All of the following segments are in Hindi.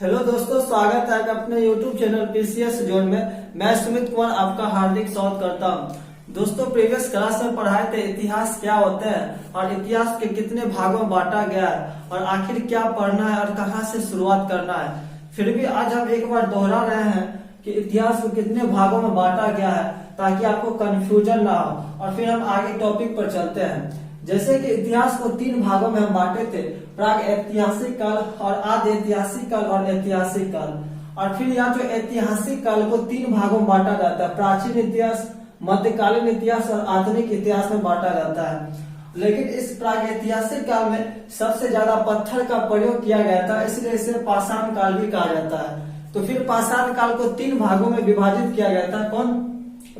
हेलो दोस्तों, स्वागत है अपने YouTube चैनल पीसीएस जोन में। मैं सुमित कुमार आपका हार्दिक स्वागत करता हूं। दोस्तों, प्रीवियस क्लास में पढ़ाए थे इतिहास क्या होता है और इतिहास के कितने भागों में बांटा गया है और आखिर क्या पढ़ना है और कहां से शुरुआत करना है। फिर भी आज हम एक बार दोहरा रहे हैं कि इतिहास को कितने भागों में बांटा गया है ताकि आपको कंफ्यूजन ना हो और फिर हम आगे टॉपिक पर चलते हैं। जैसे कि इतिहास को तीन भागों में हम बांटे थे, प्राग ऐतिहासिक काल और आदि ऐतिहासिक काल और ऐतिहासिक काल। और फिर यहाँ जो ऐतिहासिक काल को तीन भागों में बांटा जाता है, प्राचीन इतिहास, मध्यकालीन इतिहास और आधुनिक इतिहास में बांटा जाता है। लेकिन इस प्राग ऐतिहासिक काल में सबसे ज्यादा पत्थर का प्रयोग किया गया था, इसलिए इसे पाषाण काल भी कहा जाता है। तो फिर पाषाण काल को तीन भागों में विभाजित किया गया था। कौन?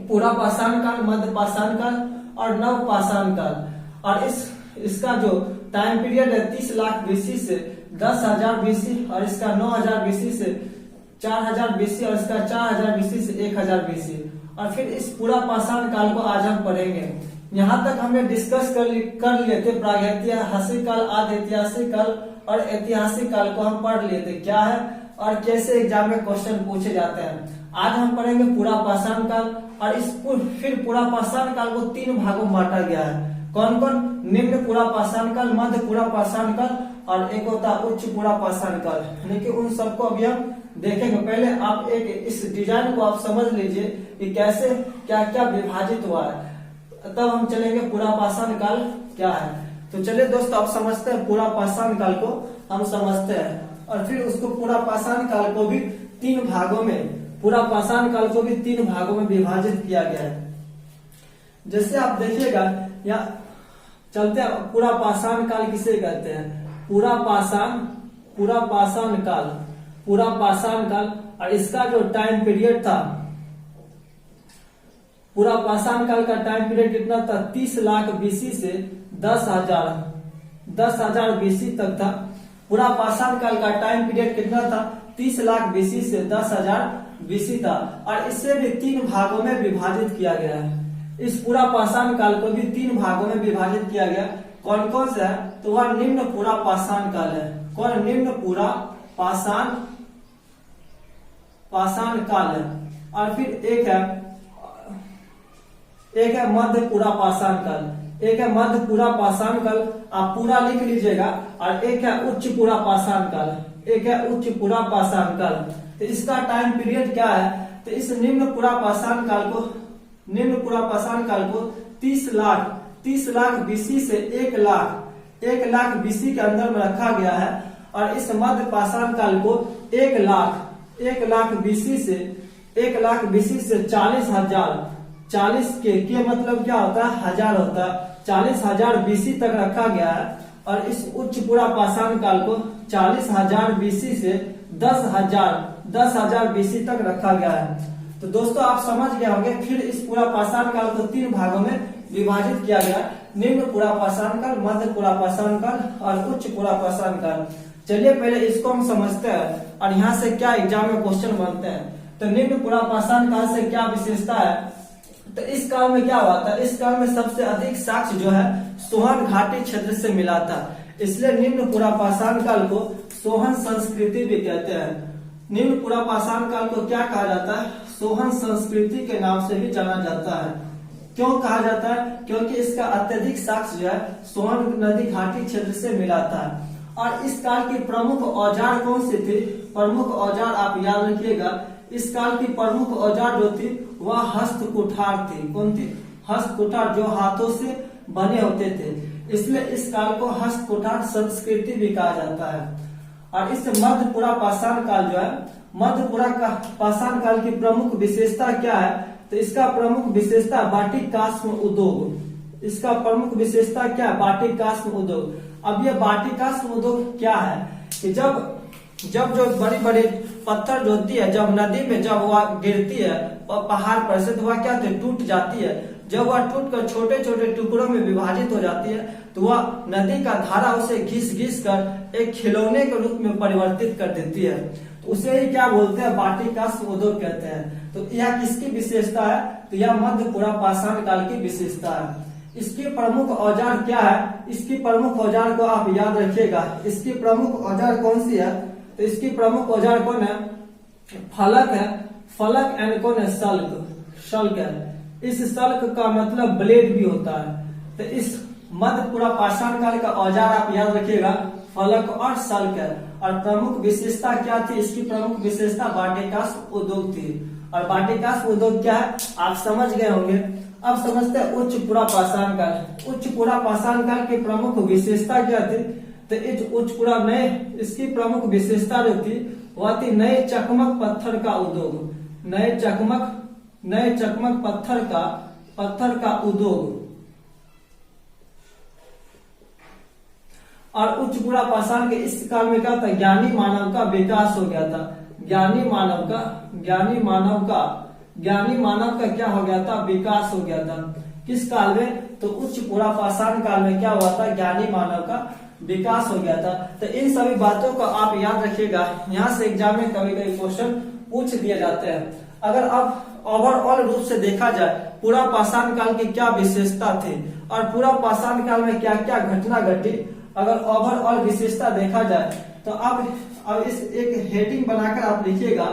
पूरा पाषाण काल, मध्य पाषाण काल और नव पाषाण काल। और इसका जो टाइम पीरियड है 30 लाख बीसी से 10,000 बीसी, और इसका 9,000 बीसी से 4,000 बीसी, और इसका 4,000 बीसी से 1,000 बीसी। और फिर इस पूरा पाषाण काल को आज हम पढ़ेंगे। यहाँ तक हमने डिस्कस कर लिए थे प्रागैतिहासिक काल, आदि ऐतिहासिक काल और ऐतिहासिक काल को हम पढ़ लिए थे क्या है और कैसे एग्जाम में क्वेश्चन पूछे जाते हैं। आज हम पढ़ेंगे पूरा पाषाण काल। और फिर पूरा पाषाण काल को तीन भागों में बांटा गया है। कौन कौन? निम्न पूरा पाषाण काल, मध्य पूरा पाषाण काल और एक होता है उच्च पूरा पाषाण काल। लेकिन उन सबको अभी हम देखेंगे। पहले आप इस डिजाइन को आप समझ लीजिए कि कैसे क्या क्या विभाजित हुआ है, तब हम चलेंगे पूरा पाषाण काल क्या है। तो चलिए दोस्तों, आप समझते हैं पूरा पाषाण काल को हम समझते हैं और फिर उसको पूरा पाषाण काल को भी तीन भागों में, पूरा पाषाण काल को भी तीन भागों में विभाजित किया गया है। जैसे आप देखिएगा, या चलते हैं पूरा पाषाण काल किसे कहते हैं? पूरा पाषाण काल, पूरा पाषाण काल। और इसका जो टाइम पीरियड था, पूरा पाषाण काल का टाइम पीरियड कितना था? 30 लाख बीसी से 10,000 बीसी तक था। पूरा पाषाण काल का टाइम पीरियड कितना था? 30 लाख बीसी से 10,000 बीसी था। और इसे भी तीन भागों में विभाजित किया गया है। इस पूरा पाषाण काल को भी तीन भागों में विभाजित किया गया। कौन कौन सा है? तो वह निम्न पूरा पाषाण काल है। कौन? निम्न पूरा पाषाण काल है। और फिर एक है मध्य पूरा पाषाण काल, एक है मध्य पूरा पाषाण काल, आप पूरा लिख लीजिएगा। और एक है उच्च पूरा पाषाण काल, एक है उच्च पूरा पाषाण काल। तो इसका टाइम पीरियड क्या है? तो इस निम्न पूरा पाषाण काल को 30 लाख बीसी से 1 लाख बीसी के अंदर में रखा गया है। और इस मध्य पाषाण काल को 1 लाख बीसी से 40,000, 40 के मतलब क्या होता है? हजार होता है। 40,000 बीसी तक रखा गया है। और इस उच्च पूरा पाषाण काल को 40,000 बीसी से 10,000 बीसी तक रखा गया है। तो दोस्तों, आप समझ गए होंगे। फिर इस पूरा पाषाण काल को तीन भागों में विभाजित किया गया, निम्न पूरा पाषाण काल, मध्य पूरा पाषाण काल और उच्च पूरा पाषाण काल। चलिए पहले इसको हम समझते हैं और यहाँ से क्या एग्जाम में क्वेश्चन बनते हैं। तो निम्न पूरा पाषाण काल से क्या विशेषता है? तो इस काल में क्या हुआ था? इस काल में सबसे अधिक साक्ष्य जो है सोहन घाटी क्षेत्र से मिला था, इसलिए निम्न पूरा पाषाण काल को सोहन संस्कृति भी कहते हैं। निम्न पूरा पाषाण काल को क्या कहा जाता है? सोहन संस्कृति के नाम से भी जाना जाता है। क्यों कहा जाता है? क्योंकि इसका अत्यधिक साक्ष्य जो है सोहन नदी घाटी क्षेत्र से मिला था। और इस काल की प्रमुख औजार कौन सी थी? प्रमुख औजार आप याद रखिएगा, इस काल की प्रमुख औजार जो थी वह हस्त कुठार थी। कौन थी? हस्त कुठार, जो हाथों से बने होते थे, इसलिए इस काल को हस्त कुठार संस्कृति भी कहा जाता है। और इस मध्य पूरा पाषाण काल जो है, मध्य पूरा पाषाण काल की प्रमुख विशेषता क्या है? तो इसका प्रमुख विशेषता बाटिक काष्ठ उद्योग। इसका प्रमुख विशेषता क्या है? बाटिक काष्ठ उद्योग। अब ये बाटिक काष्ठ उद्योग क्या है कि जब जो बड़ी बड़ी पत्थर जो होती है, जब नदी में जब वह गिरती है पहाड़ पर से, तो वह क्या होती है? टूट जाती है। जब वह टूट कर छोटे छोटे टुकड़ों में विभाजित हो जाती है, तो वह नदी का धारा उसे घिस कर एक खिलौने के रूप में परिवर्तित कर देती है। तो उसे ही क्या बोलते हैं? बाटिक काष्ठ उद्योग कहते हैं। तो यह किसकी विशेषता है? तो यह मध्य पूरा पाषाण काल की विशेषता है। इसकी प्रमुख औजार क्या है? इसकी प्रमुख औजार को आप याद रखिएगा। इसकी प्रमुख औजार कौन सी है? तो इसकी प्रमुख औजार कौन है? फलक है। फलक एंड कौन है? शल्क है। इस शल्क का मतलब ब्लेड भी होता है। तो इस मध्य पूरा पाषाण काल का औजार आप याद रखिएगा, फलक और शल्क है। और प्रमुख विशेषता क्या थी? इसकी प्रमुख विशेषता बाटिकास उद्योग थी। और बाटिकास उद्योग क्या है आप समझ गए होंगे। अब समझते हैं उच्च पूरा पाषाण काल। उच्च पूरा पाषाण काल की प्रमुख विशेषता क्या थी? तो इस उच्च पूरा नए इसकी प्रमुख विशेषता जो थी वह थी नए चकमक पत्थर का उद्योग। नए चकमक पत्थर का उद्योग। और उच्च पूरा पाषाण के इस काल में क्या था? ज्ञानी मानव का विकास हो गया था। ज्ञानी मानव का क्या हो गया था? विकास हो गया था। किस काल में? तो उच्च पूरा पाषाण काल में क्या हुआ था? ज्ञानी मानव का विकास हो गया था। तो इन सभी बातों को आप याद रखिएगा, यहाँ से एग्जाम में कभी कभी क्वेश्चन पूछ दिए जाते हैं। अगर अब ओवरऑल रूप से देखा जाए पूरा पाषाण काल की क्या विशेषता थी और पूरा पाषाण काल में क्या क्या घटना घटी, अगर ओवरऑल विशेषता देखा जाए तो अब इस एक हेडिंग बनाकर आप लिखिएगा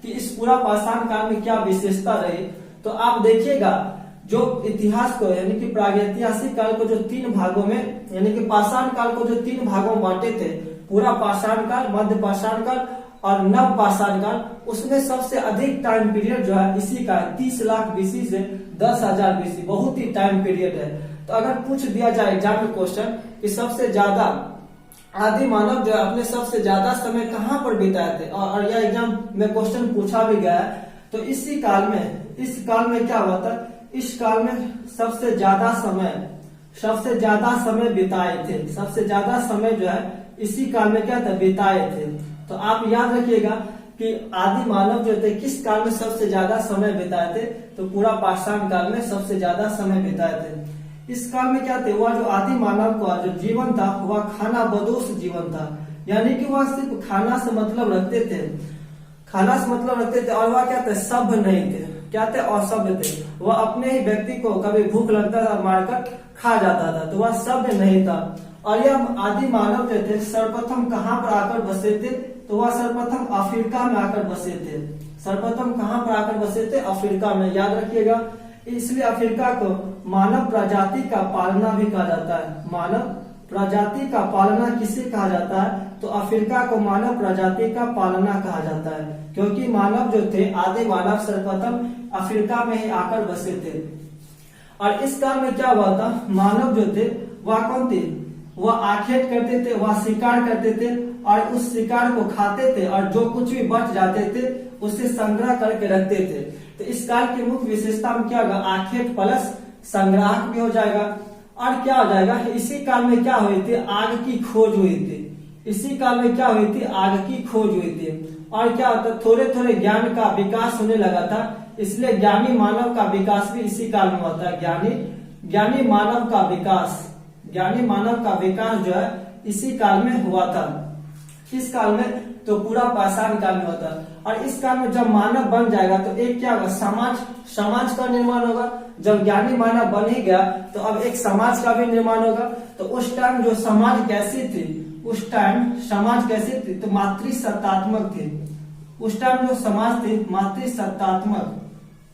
कि इस पूरा पाषाण काल में क्या विशेषता रही। तो आप देखिएगा जो इतिहास को यानी कि प्रागैतिहासिक काल को जो 3 भागों में यानी कि पाषाण काल को जो 3 भागों में बांटे थे, पूरा पाषाण काल, मध्य पाषाण काल और नव पाषाण काल, उसमें सबसे अधिक टाइम पीरियड जो है इसी का 30 लाख बीसी से 10,000 बीसी, बहुत ही टाइम पीरियड है। तो अगर पूछ दिया जाए एग्जाम में क्वेश्चन कि सबसे ज्यादा आदि मानव जो है अपने सबसे ज्यादा समय कहाँ पर बिताए थे, और यह एग्जाम में क्वेश्चन पूछा भी गया है, तो इस काल में क्या हुआ था? इस काल में सबसे ज्यादा समय बिताए थे। सबसे ज्यादा समय जो है इसी काल में क्या था? बिताए थे। तो आप याद रखिएगा कि आदि मानव जो थे किस काल में सबसे ज्यादा समय बिताए थे? तो पूरा पाषाण काल में सबसे ज्यादा समय बिताए थे। इस काल में क्या थे? वह जो आदि मानव का जो जीवन था वह खाना बदोश जीवन था, यानी कि वह सिर्फ खाना से मतलब रखते थे और वह क्या थे? सभ्य नहीं थे। क्या थे? असभ्य थे। वह अपने ही व्यक्ति को कभी भूख लगता था मारकर खा जाता था, तो वह सभ्य नहीं था। और यह आदि मानव जो थे सर्वप्रथम कहाँ पर आकर बसे थे? तो वह सर्वप्रथम अफ्रीका में आकर बसे थे। सर्वप्रथम कहाँ पर आकर बसे थे? अफ्रीका में, याद रखिएगा। इसलिए अफ्रीका को मानव प्रजाति का पालना भी कहा जाता है। मानव प्रजाति का पालना किसे कहा जाता है? तो अफ्रीका को मानव प्रजाति का पालना कहा जाता है, क्योंकि मानव जो थे आदि मानव सर्वप्रथम अफ्रीका में ही आकर बसे थे। और इस काल में क्या हुआ था? मानव जो थे वह कौन थे? वह आखेट करते थे, वह शिकार करते थे और उस शिकार को खाते थे, और जो कुछ भी बच जाते थे उसे संग्रह करके रखते थे। तो इस काल की मुख्य विशेषता में क्या होगा? आखेट प्लस संग्राहक भी हो जाएगा। और क्या हो जाएगा? इसी काल में क्या हुई थी? आग की खोज हुई थी। इसी काल में क्या हुई थी? आग की खोज हुई थी। और क्या होता? थोड़े थोड़े ज्ञान का विकास होने लगा था, इसलिए ज्ञानी मानव का विकास भी इसी काल में होता है। ज्ञानी मानव का विकास जो है इसी काल में हुआ था। किस काल में? तो पूरा पाषाण काल में होता है। और इस काल में जब मानव बन जाएगा तो एक क्या होगा? समाज का निर्माण होगा। जब ज्ञानी मानव बन ही गया तो अब एक समाज का भी निर्माण होगा। तो उस टाइम जो समाज कैसी थी? तो मातृसत्तात्मक थी। उस टाइम जो समाज थी मातृसत्तात्मक।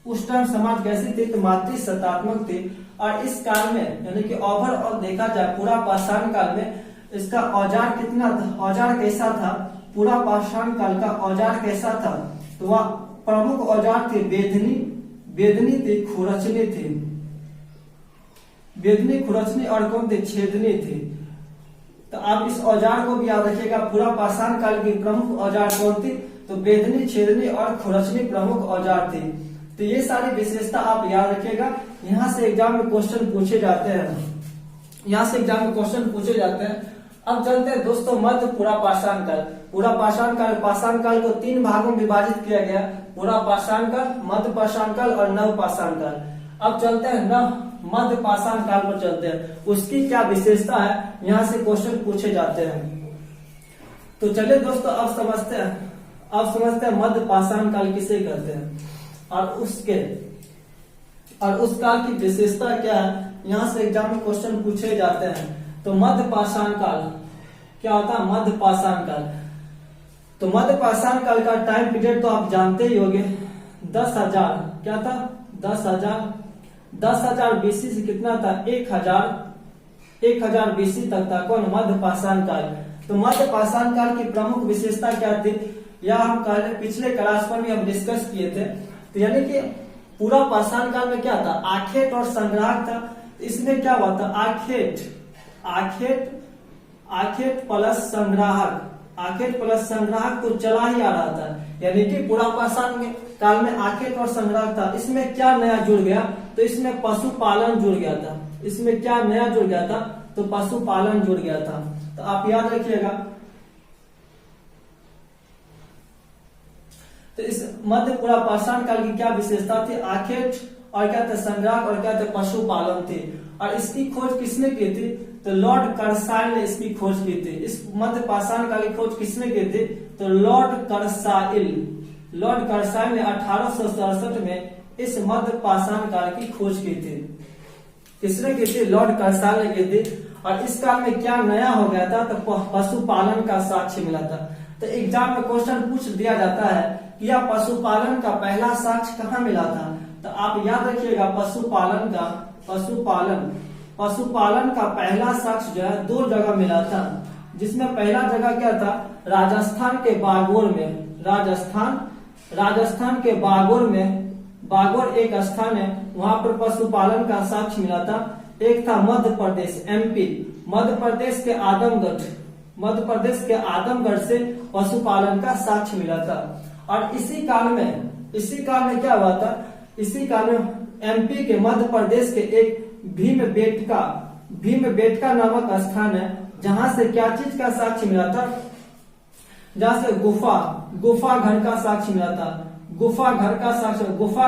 उस टाइम समाज कैसी थी? तो मातृसत्तात्मक थी। और इस काल में यानी कि ओवरऑल देखा जाए पूरा पाषाण काल में इसका औजार कितना था? औजार कैसा था? पूरा पाषाण काल का औजार कैसा था? तो वह प्रमुख औजार थे बेदनी थी, खुरचनी थी। बेदनी, खुरचनी और कौन थे? छेदनी थी। तो आप इस औजार को भी याद रखिएगा। पूरा पाषाण काल की प्रमुख औजार कौन थी? तो बेदनी, छेदनी और खुरचनी प्रमुख औजार थी। तो ये सारी विशेषता आप याद रखिएगा। यहाँ से एग्जाम में क्वेश्चन पूछे जाते हैं। अब चलते हैं दोस्तों मध्य पूरा पाषाण काल। पूरा पाषाण काल को 3 भागों में विभाजित किया गया। पूरा पाषाण काल, मध्य पाषाण काल और नव पाषाण काल। अब चलते हैं मध्य पाषाण काल पर चलते हैं। उसकी क्या विशेषता है, यहाँ से क्वेश्चन पूछे जाते हैं। तो चलिए दोस्तों अब समझते हैं मध्य पाषाण काल किसे कहते हैं और उस काल की विशेषता क्या है। यहाँ से एग्जाम में क्वेश्चन पूछे जाते हैं। तो मध्य पाषाण काल क्या होता है? मध्य पाषाण काल तो मध्य पाषाण काल का टाइम पीरियड तो आप जानते ही होंगे, 10,000 क्या था, 10,000 बीसी से कितना था, 1000 बीसी तक था कौन, मध्य पाषाण काल। तो मध्य पाषाण काल की प्रमुख विशेषता क्या थी, या हम पिछले क्लास पर भी हम डिस्कस किए थे। तो यानी कि पूरा पाषाण काल में क्या था, आखेट और संग्राहक था। इसमें क्या हुआ था, आखेट प्लस संग्राहक तो चला ही आ रहा था। यानी कि पूरा पाषाण काल में आखेट और संग्राहक था। इसमें क्या नया जुड़ गया, तो इसमें पशुपालन जुड़ गया था। इसमें क्या नया जुड़ गया था, तो पशुपालन जुड़ गया था। तो आप याद रखिएगा। तो इस मध्य पूरा पाषाण काल की क्या विशेषता थी, आखेट और क्या थे, संग्राहक और क्या थे, पशुपालन थी। और इसकी खोज किसने की थी, तो लॉर्ड कर्साइल ने इसकी खोज की थी। इस मध्य पाषाण काल की खोज किसने की थी, तो लॉर्ड कर्साइल ने 1867 में इस मध्य पाषाण काल की खोज की थी। किसने की थी, लॉर्ड कर्साइल ने की थी। और इस काल में क्या नया हो गया था, तो पशुपालन का साक्ष्य मिला था। तो एग्जाम में क्वेश्चन पूछ दिया जाता है कि यह पशुपालन का पहला साक्ष्य कहाँ मिला था। तो आप याद रखिएगा, पशुपालन का पहला साक्ष्य जो है 2 जगह मिला था। जिसमें पहला जगह क्या था, राजस्थान के बागोर में। राजस्थान के बागोर एक स्थान है, वहां पर पशुपालन का साक्ष्य मिला था। एक था मध्य प्रदेश, एमपी, मध्य प्रदेश के आदमगढ़ से पशुपालन का साक्ष्य मिला था। और इसी काल में क्या हुआ था, इसी काल में एमपी के मध्य प्रदेश के एक भीमबेटका नामक स्थान है, जहां से क्या चीज का साक्ष्य मिला था, जहां से गुफा घर का साक्ष्य मिला था। गुफा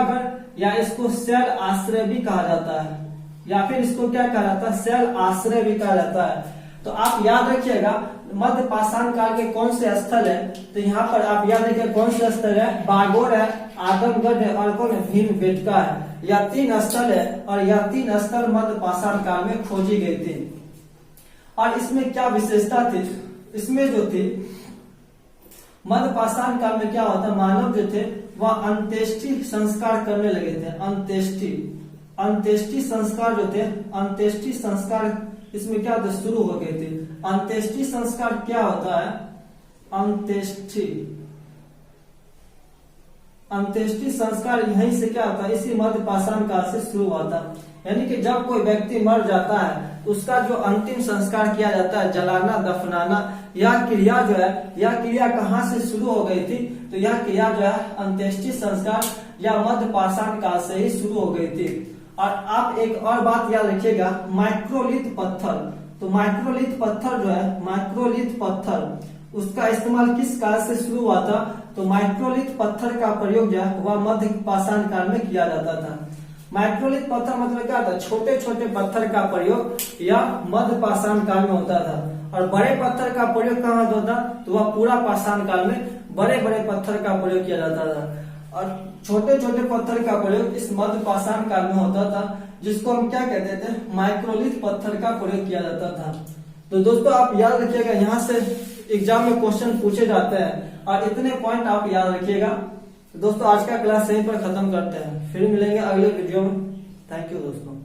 घर या इसको शैल आश्रय भी कहा जाता है, या फिर इसको क्या कहा जाता है, शैल आश्रय भी कहा जाता है। तो आप याद रखिएगा, मध्य पाषाण काल के कौन से स्थल है, तो यहाँ पर आप याद रखिए कौन से स्थल है, बागोर है, आदमगढ़ है और कौन है, भीमबेटका है। यह 3 स्थल है और यह 3 स्थल मध्य पाषाण काल में खोजी गई थी। और इसमें क्या विशेषता थी, इसमें जो थी मध्य पाषाण काल में क्या होता, मानव जो थे वह अंत्येष्टि संस्कार करने लगे थे। अंत्येष्टि संस्कार इसमें क्या होता, शुरू हो गए थे। अंत्येष्टि संस्कार क्या होता है, अंत्येष्टि संस्कार यहीं से क्या होता है, इसी मध्य पाषाण काल से शुरू हुआ था। यानी कि जब कोई व्यक्ति मर जाता है उसका जो अंतिम संस्कार किया जाता है, जलाना, दफनाना, यह क्रिया जो है, यह क्रिया कहाँ से शुरू हो गई थी, तो यह क्रिया जो है अंत्येष्टि संस्कार या मध्य पाषाण काल से ही शुरू हो गई थी। और आप एक और बात याद रखिएगा, माइक्रोलिथ पत्थर। तो माइक्रोलिथ पत्थर उसका इस्तेमाल किस काल से शुरू हुआ था, तो माइक्रोलिथ पत्थर का प्रयोग जो है वह मध्य पाषाण काल में किया जाता था। माइक्रोलिथ पत्थर मतलब क्या था, छोटे छोटे पत्थर का प्रयोग या मध्य पाषाण काल में होता था। और बड़े पत्थर का प्रयोग कहाँ होता था, तो वह पूरा पाषाण काल में बड़े बड़े पत्थर का प्रयोग किया जाता था। और छोटे छोटे पत्थर का प्रयोग इस मध्य पाषाण काल में होता था, जिसको हम क्या कहते थे, माइक्रोलिथ पत्थर का प्रयोग किया जाता था। तो दोस्तों आप याद रखिएगा, यहाँ से एग्जाम में क्वेश्चन पूछे जाते हैं और इतने पॉइंट आप याद रखिएगा। दोस्तों आज का क्लास यहीं पर खत्म करते हैं, फिर मिलेंगे अगले वीडियो में। थैंक यू दोस्तों।